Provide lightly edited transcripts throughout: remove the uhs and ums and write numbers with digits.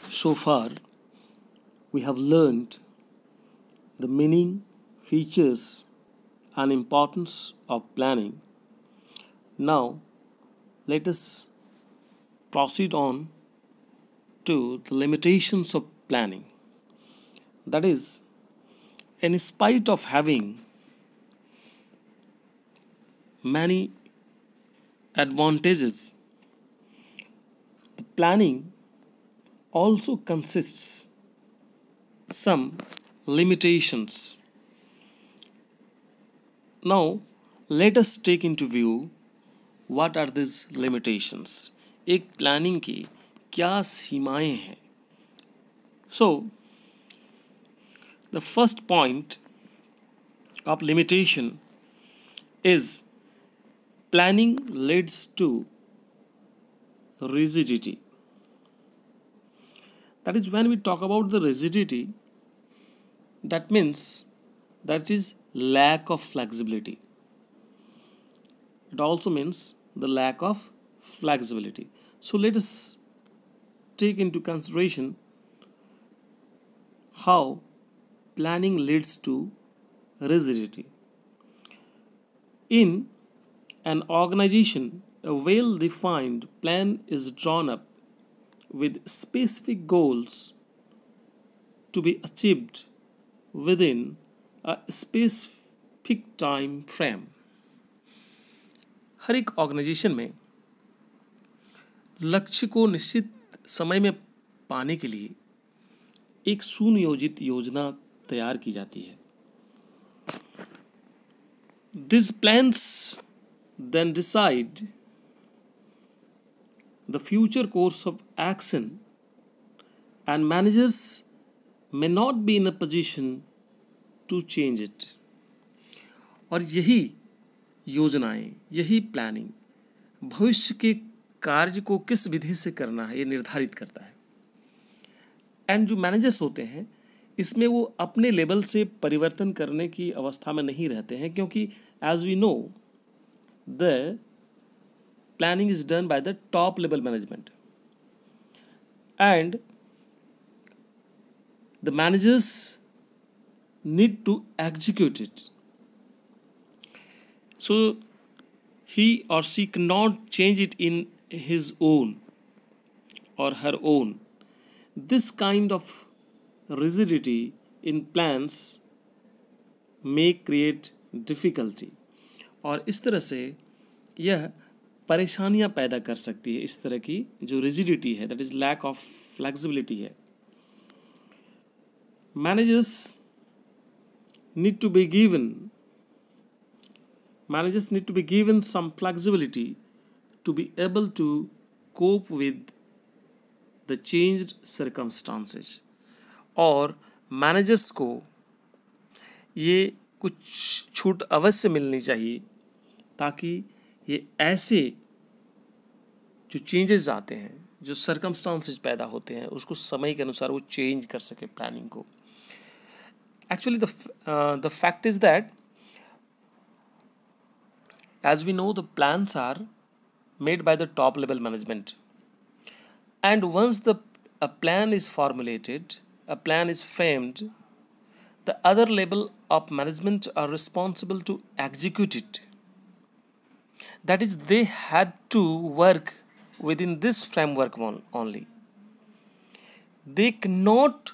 So far, we have learned the meaning, features, and importance of planning. Now, let us proceed on to the limitations of planning. That is, in spite of having many advantages, the planning also consists some limitations. Now, let us take into view what are these limitations. एक planning की क्या सीमाएं हैं. So, the first point of limitation is planning leads to rigidity. That is, when we talk about the rigidity, that means that is lack of flexibility. It also means the lack of flexibility. So let us take into consideration how planning leads to rigidity. In an organization, a well-defined plan is drawn up with specific goals to be achieved within a specific time frame. हर एक organisation में लक्ष्य को निश्चित समय में पाने के लिए एक सुनियोजित योजना तैयार की जाती है. These plans then decide the future course of action, and managers may not be in a position to change it. और यही योजनाएं, यही प्लानिंग भविष्य के कार्य को किस विधि से करना है ये निर्धारित करता है. एंड जो मैनेजर्स होते हैं इसमें वो अपने लेवल से परिवर्तन करने की अवस्था में नहीं रहते हैं, क्योंकि as we know the planning is done by the top level management and the managers need to execute it. So he or she cannot change it in his own or her own. This kind of rigidity in plans may create difficulty. और इस तरह से यह परेशानियां पैदा कर सकती है. इस तरह की जो rigidity है, that is lack of flexibility है. Managers need to be given some flexibility to be able to cope with the changed circumstances. और मैनेजर्स को ये कुछ छूट अवश्य मिलनी चाहिए ताकि ये ऐसे जो चेंजेस आते हैं, जो सर्कमस्टांसेस पैदा होते हैं, उसको समय के अनुसार वो चेंज कर सके प्लानिंग को. Actually the fact is that as we know, the plans are made by the top level management, and once a plan is formulated, a plan is framed, the other level of management are responsible to execute it. That is, they had to work within this framework only. They cannot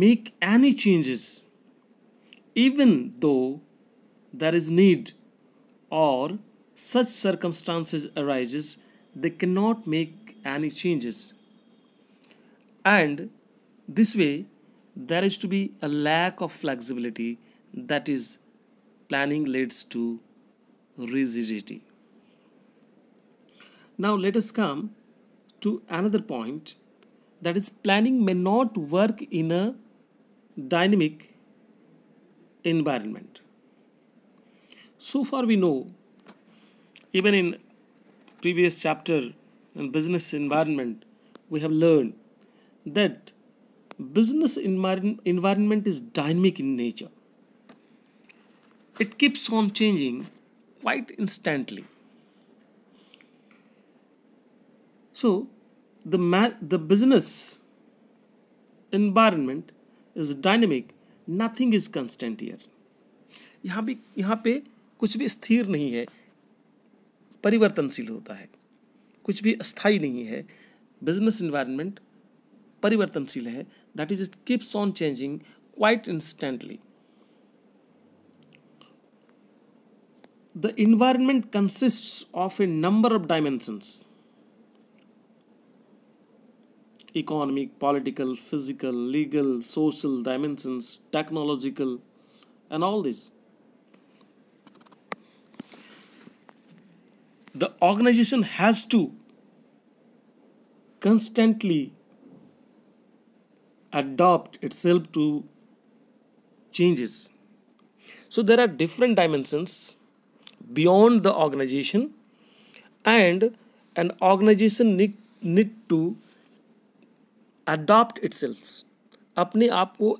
make any changes even though there is need or such circumstances arises. They cannot make any changes, and this way there is to be a lack of flexibility. That is, planning leads to rigidity. Now let us come to another point, that is, planning may not work in a dynamic environment. So far we know, even in previous chapter in business environment, we have learned that business environment is dynamic in nature. It keeps on changing quite instantly. So the business environment is dynamic, nothing is constant here. यहाँ पे कुछ भी स्थिर नहीं है, परिवर्तनशील होता है, कुछ भी अस्थाई नहीं है. बिजनेस इन्वायरमेंट परिवर्तनशील है, that is it keeps on changing quite instantly. The environment consists of a number of dimensions: economic, political, physical, legal, social dimensions, technological, and all this. The organization has to constantly adapt itself to changes. So there are different dimensions beyond the organization, and an organization need to adapt itself. अपने आप को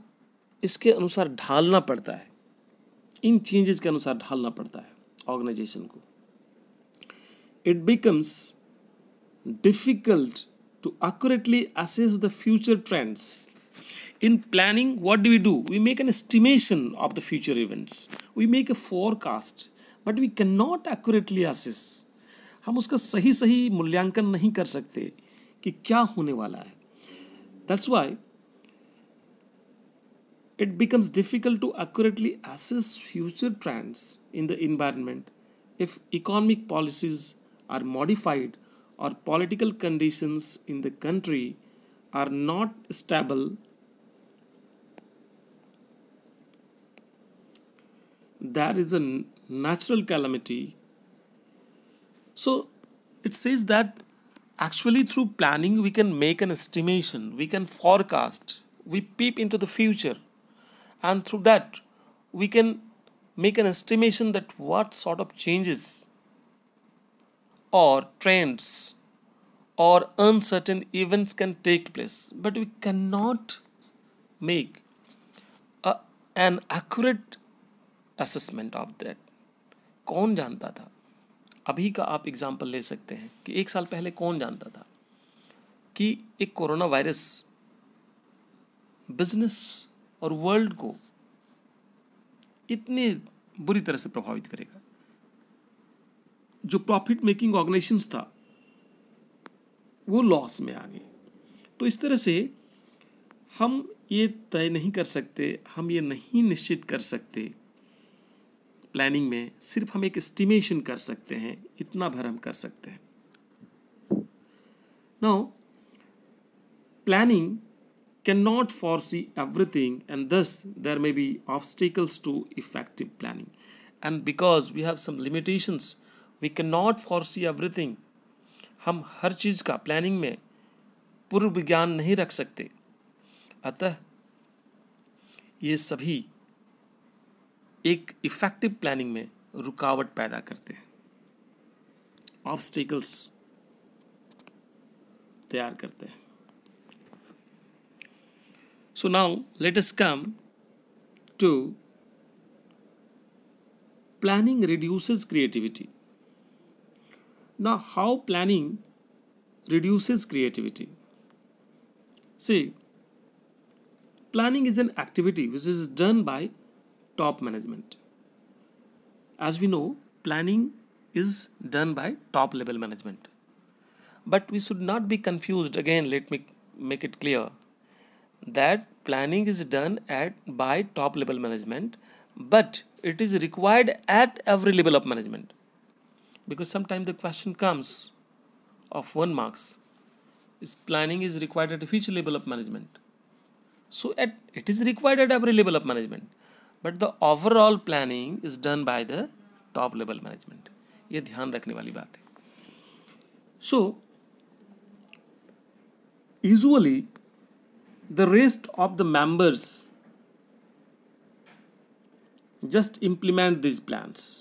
इसके अनुसार ढालना पड़ता है, इन changes के अनुसार ढालना पड़ता है ऑर्गेनाइजेशन को. It becomes difficult to accurately assess the future trends. In planning, what do? We make an estimation of the future events. We make a forecast, but we cannot accurately assess. हम उसका सही मूल्यांकन नहीं कर सकते कि क्या होने वाला है. That's why it becomes difficult to accurately assess future trends in the environment if economic policies are modified or political conditions in the country are not stable. There is a natural calamity. So it says that actually through planning we can make an estimation, we can forecast, we peep into the future, and through that we can make an estimation that what sort of changes or trends or uncertain events can take place, but we cannot make an accurate assessment of that. कौन जानता था? अभी का आप example ले सकते हैं कि 1 साल पहले कौन जानता था कि एक कोरोना वायरस बिजनेस और वर्ल्ड को इतनी बुरी तरह से प्रभावित करेगा. जो प्रॉफिट मेकिंग ऑर्गेनाइजेशंस था वो लॉस में आ गए. तो इस तरह से हम ये तय नहीं कर सकते, हम ये नहीं निश्चित कर सकते प्लानिंग में, सिर्फ हम एक एस्टिमेशन कर सकते हैं, इतना भर हम कर सकते हैं. Now planning can not foresee everything, and thus there may be obstacles to effective planning. And because we have some limitations, we cannot foresee everything. हम हर चीज़ का प्लानिंग में पूर्व विज्ञान नहीं रख सकते, अतः ये सभी एक इफेक्टिव प्लानिंग में रुकावट पैदा करते हैं, ऑब्स्टिकल्स तैयार करते हैं. So now let us come to planning reduces creativity. Now, how planning reduces creativity? See, planning is an activity which is done by top management. As we know, planning is done by top level management. But we should not be confused. Again, let me make it clear that planning is done by top level management, but it is required at every level of management. Because sometimes the question comes of 1 marks, is planning is required at which level of management? So it is required at every level of management, but the overall planning is done by the top level management. ये ध्यान रखने वाली बात है. So usually the rest of the members just implement these plans.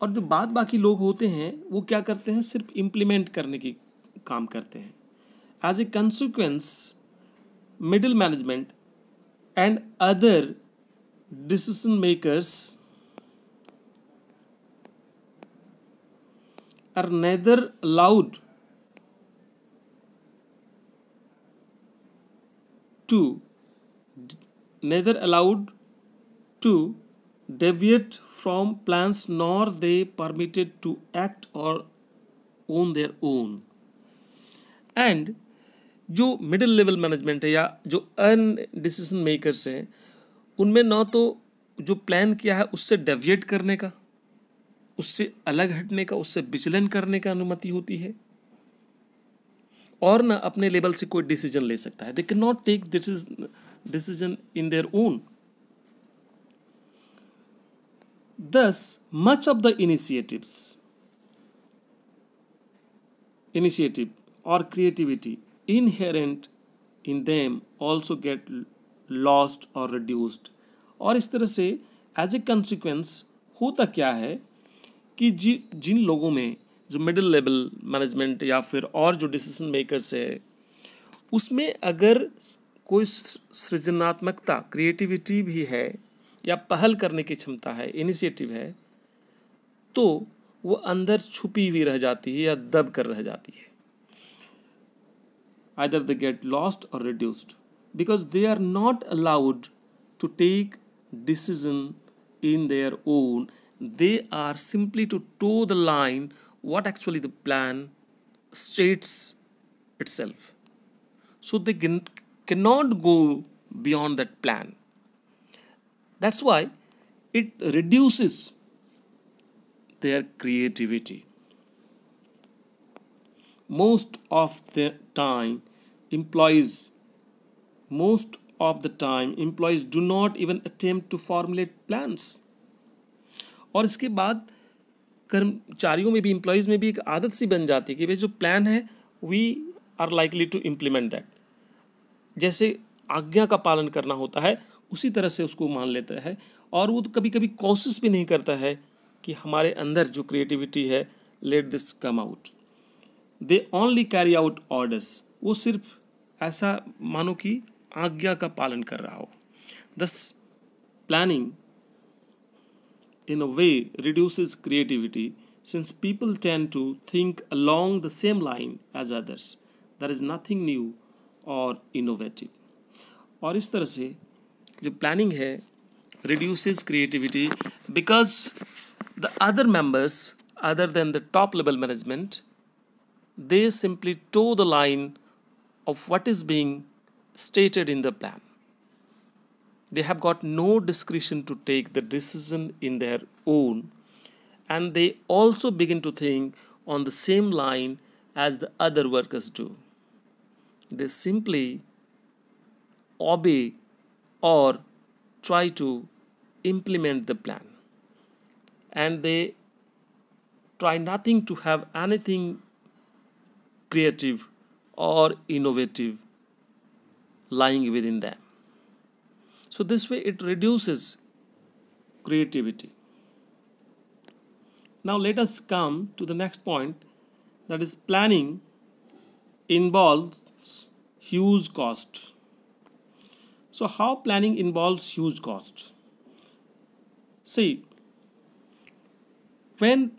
और जो बाकी लोग होते हैं वो क्या करते हैं, सिर्फ इम्प्लीमेंट करने की काम करते हैं. As a consequence middle management and other decision makers are neither allowed to neither allowed to deviate from plans nor they permitted to act or on their own. And जो मिडिल लेवल मैनेजमेंट है या जो earn decision makers हैं, उनमें ना तो जो plan किया है उससे डेविएट करने का, उससे अलग हटने का, उससे विचलन करने का अनुमति होती है, और ना अपने लेवल से कोई डिसीजन ले सकता है. They can not take decision in their own. Thus, much of the initiative or creativity inherent in them also get lost or reduced. और इस तरह से एज ए कंसिक्वेंस होता क्या है कि जिन लोगों में जो मिडिल लेवल मैनेजमेंट या फिर और जो डिसीजन मेकर्स है, उसमें अगर कोई सृजनात्मकता, क्रिएटिविटी भी है या पहल करने की क्षमता है, इनिशिएटिव है, तो वो अंदर छुपी हुई रह जाती है या दब कर रह जाती है. Either they get lost or reduced because they are not allowed to take decision in their own. They are simply to toe the line what actually the plan states itself. So they cannot go beyond that plan. That's why it reduces their creativity. Most of the time, employees do not even attempt to formulate plans. और इसके बाद कर्मचारियों में भी, employees में भी एक आदत सी बन जाती है कि भाई जो प्लान है we are likely to implement that. जैसे आज्ञा का पालन करना होता है उसी तरह से उसको मान लेता है, और वो तो कभी कभी कोशिश भी नहीं करता है कि हमारे अंदर जो क्रिएटिविटी है, let this come out. They only carry out orders. वो सिर्फ ऐसा मानो कि आज्ञा का पालन कर रहा हो. दस planning in a way reduces creativity since people tend to think along the same line as others. There is nothing new or innovative. और इस तरह से जो प्लानिंग है reduces creativity because the other members other than the top level management, they simply toe the line of what is being stated in the plan. They have got no discretion to take the decision in their own, and they also begin to think on the same line as the other workers do. They simply obey or try to implement the plan, and they try nothing to have anything creative or innovative lying within them. So this way it reduces creativity. Now let us come to the next point, that is planning involves huge cost. So how planning involves huge cost? See, when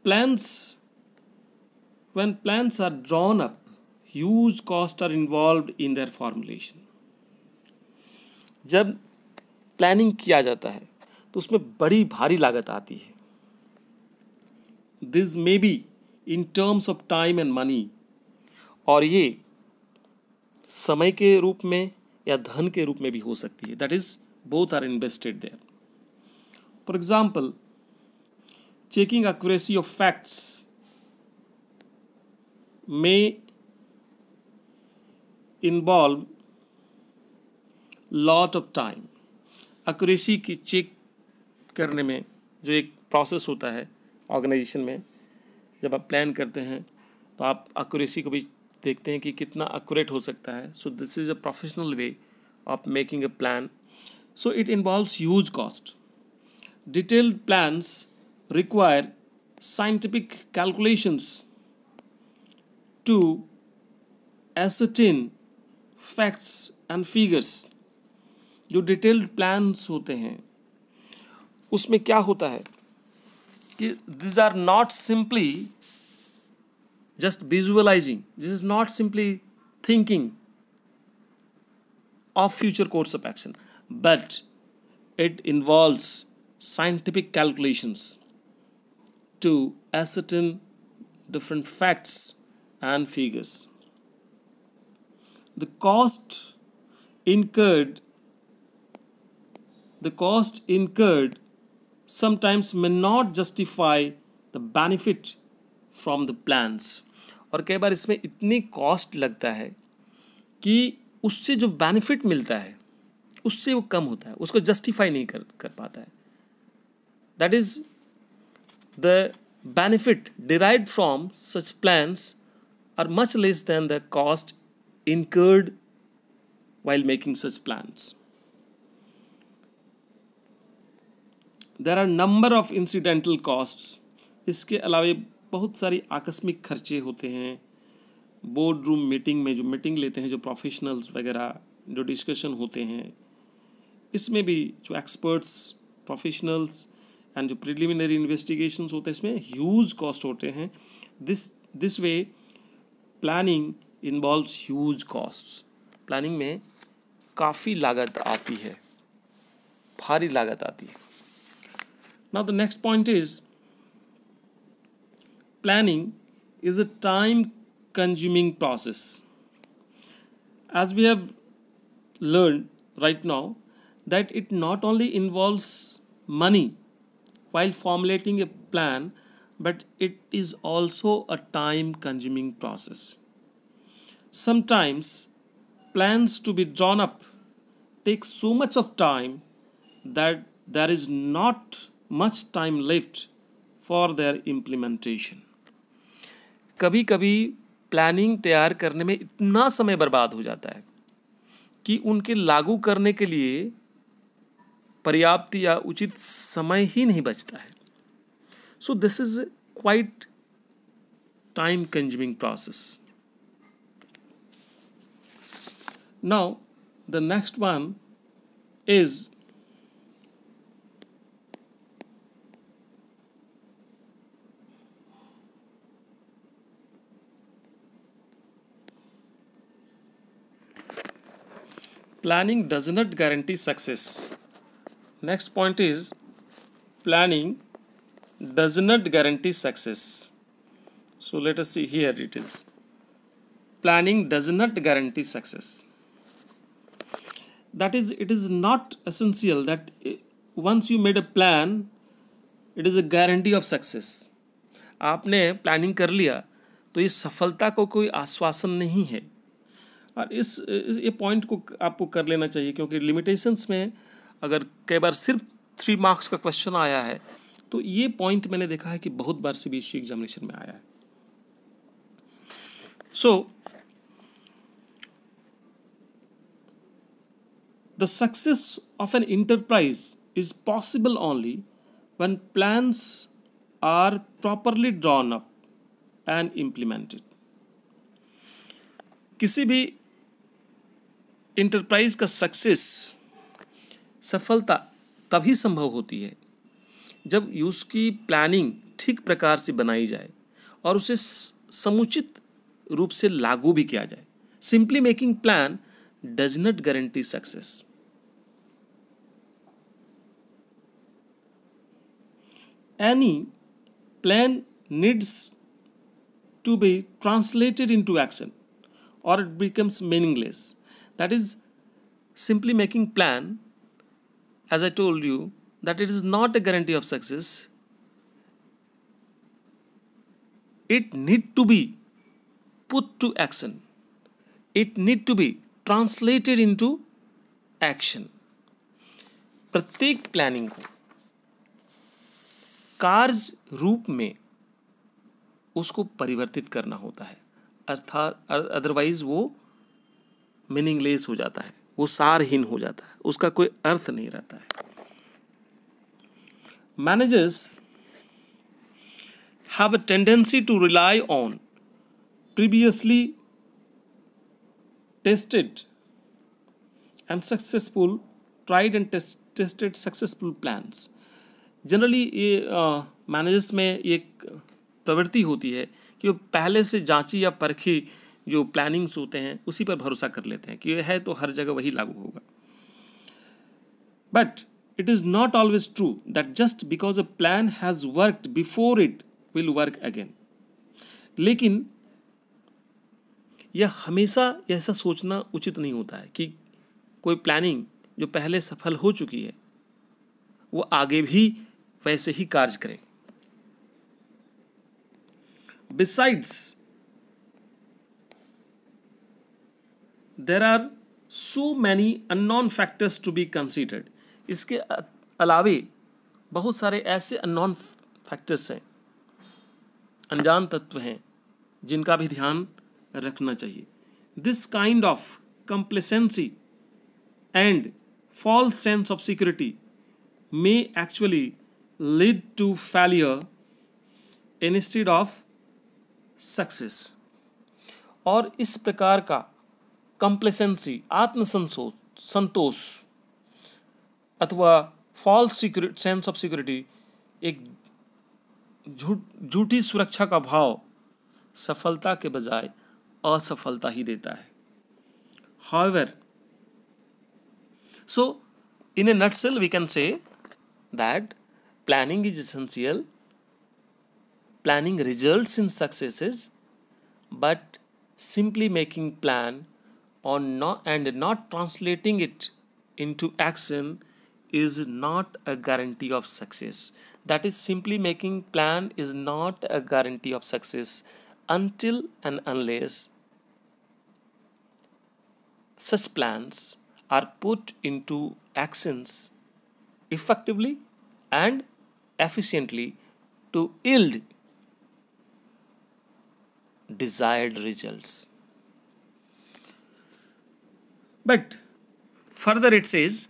plans are drawn up, huge costs are involved in their formulation. जब planning किया जाता है तो उसमें बड़ी भारी लागत आती है. This may be in terms of time and money, और ये समय के रूप में या धन के रूप में भी हो सकती है. That is both are invested there. For example, checking accuracy of facts may involve lot of time. Accuracy की चेक करने में जो एक प्रोसेस होता है ऑर्गेनाइजेशन में, जब आप प्लान करते हैं तो आप एक्यूरेसी को भी देखते हैं कि कितना एक्यूरेट हो सकता है. So this is a professional way of making a plan. So it involves huge cost. Detailed plans require scientific calculations to ascertain facts and figures. जो डिटेल्ड प्लान्स होते हैं उसमें क्या होता है कि these are not simply just visualizing, this is not simply thinking, of future course of action, but it involves scientific calculations to ascertain different facts and figures. The cost incurred sometimes may not justify the benefit from the plans. और कई बार इसमें इतनी cost लगता है कि उससे जो benefit मिलता है उससे वो कम होता है, उसको जस्टिफाई नहीं कर पाता है. That is the benefit derived from such plans are much less than the cost incurred while making such plans. There are number of incidental costs. इसके अलावा बहुत सारी आकस्मिक खर्चे होते हैं. बोर्ड रूम मीटिंग में जो मीटिंग लेते हैं जो प्रोफेशनल्स वगैरह, जो डिस्कशन होते हैं, इसमें भी जो एक्सपर्ट्स, प्रोफेशनल्स एंड जो प्रिलिमिनरी इन्वेस्टिगेशंस होते हैं, इसमें ह्यूज कॉस्ट होते हैं. This way planning involves huge costs. Planning में काफ़ी लागत आती है, भारी लागत आती है. Now the next point is planning is a time consuming process. As we have learned right now that it not only involves money while formulating a plan, but it is also a time consuming process. Sometimes plans to be drawn up take so much of time that there is not much time left for their implementation. कभी कभी planning तैयार करने में इतना समय बर्बाद हो जाता है कि उनके लागू करने के लिए पर्याप्त या उचित समय ही नहीं बचता है. So this is quiet time consuming process. Now the next one is planning does not guarantee success. Next point is planning does not guarantee success. So let us see, here it is. Planning does not guarantee success. That is, it is not essential that once you made a plan, it is a guarantee of success. आपने planning कर लिया तो ये सफलता को कोई आश्वासन नहीं है. और ये पॉइंट को आपको कर लेना चाहिए, क्योंकि लिमिटेशंस में अगर कई बार सिर्फ 3 मार्क्स का क्वेश्चन आया है तो ये पॉइंट मैंने देखा है कि बहुत बार सीबीएसई एग्जामिनेशन में आया है. So the success of an enterprise is possible only when plans are properly drawn up and implemented. किसी भी इंटरप्राइज का सक्सेस, सफलता तभी संभव होती है जब उसकी प्लानिंग ठीक प्रकार से बनाई जाए और उसे समुचित रूप से लागू भी किया जाए. Simply making plan does not guarantee success. Any plan needs to be translated into action or it becomes meaningless. That is, simply making plan, as I told you, that it is not a guarantee of success. It need to be put to action. It need to be translated into action. प्रत्येक planning को कार्य रूप में उसको परिवर्तित करना होता है, अर्थात अदरवाइज वो मीनिंगलेस हो जाता है, वो सारहीन हो जाता है, उसका कोई अर्थ नहीं रहता है. Managers have a tendency to rely on previously tested and successful, tried and tested successful plans. Generally ये मैनेजर्स में एक प्रवृत्ति होती है कि वो पहले से जांची या परखी जो प्लानिंग्स होते हैं उसी पर भरोसा कर लेते हैं कि यह है तो हर जगह वही लागू होगा. But it is not always true that just because a plan has worked before it will work again. लेकिन यह हमेशा ऐसा सोचना उचित नहीं होता है कि कोई प्लानिंग जो पहले सफल हो चुकी है वो आगे भी वैसे ही कार्य करे. Besides, there are so many unknown factors to be considered. इसके अलावे बहुत सारे ऐसे अननोन फैक्टर्स हैं, अनजान तत्व हैं जिनका भी ध्यान रखना चाहिए. This kind of complacency and false sense of security may actually lead to failure instead of success. और इस प्रकार का complacency, आत्मसंतोष अथवा फॉल्स सेंस ऑफ सिक्योरिटी, एक झूठी सुरक्षा का भाव सफलता के बजाय असफलता ही देता है. However, so in a nutshell we can say that planning is essential. Planning results in successes, but simply making plan or not translating it into action is not a guarantee of success. That is, simply making plan is not a guarantee of success until and unless such plans are put into actions effectively and efficiently to yield desired results. But further it says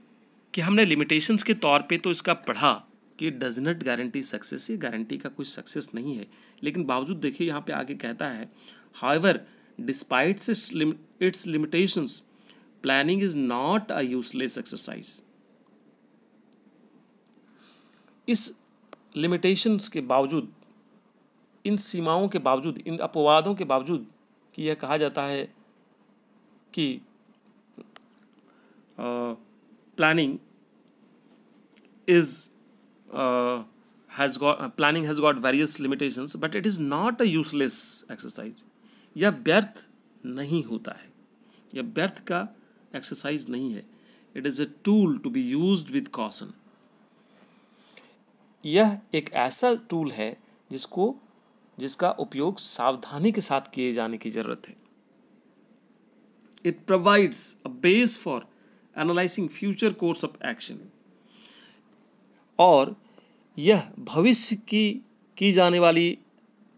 कि हमने limitations के तौर पे तो इसका पढ़ा कि does not guarantee success, ये गारंटी का कुछ सक्सेस नहीं है. लेकिन बावजूद देखिए यहाँ पे आगे कहता है, however despite it's limitations planning is not a useless exercise. इस लिमिटेशंस के बावजूद, इन सीमाओं के बावजूद, इन अपवादों के बावजूद कि यह कहा जाता है कि planning has got various limitations, but it is not a useless exercise. यह व्यर्थ नहीं होता है, यह व्यर्थ का एक्सरसाइज नहीं है. It is a tool to be used with caution. यह एक ऐसा टूल है जिसका उपयोग सावधानी के साथ किए जाने की जरूरत है. It provides a base for analyzing future course of action. और यह भविष्य की जाने वाली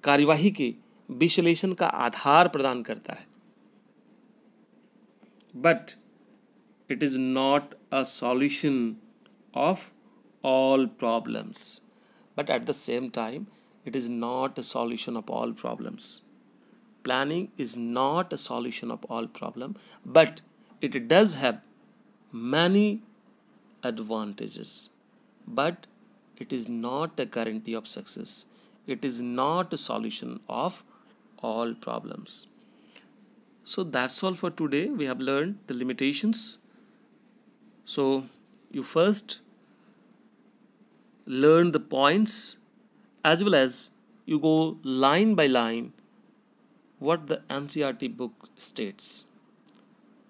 कार्यवाही के विश्लेषण का आधार प्रदान करता है. But it is not a solution of all problems. But at the same time, it is not a solution of all problems. Planning is not a solution of all problems, but it does have many advantages. But it is not a guarantee of success. It is not a solution of all problems. So that's all for today. We have learned the limitations. So you first learn the points as well as you go line by line what the NCERT book states.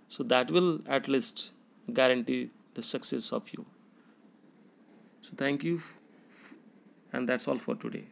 So that will at least guarantee the success of you. So thank you, and that's all for today.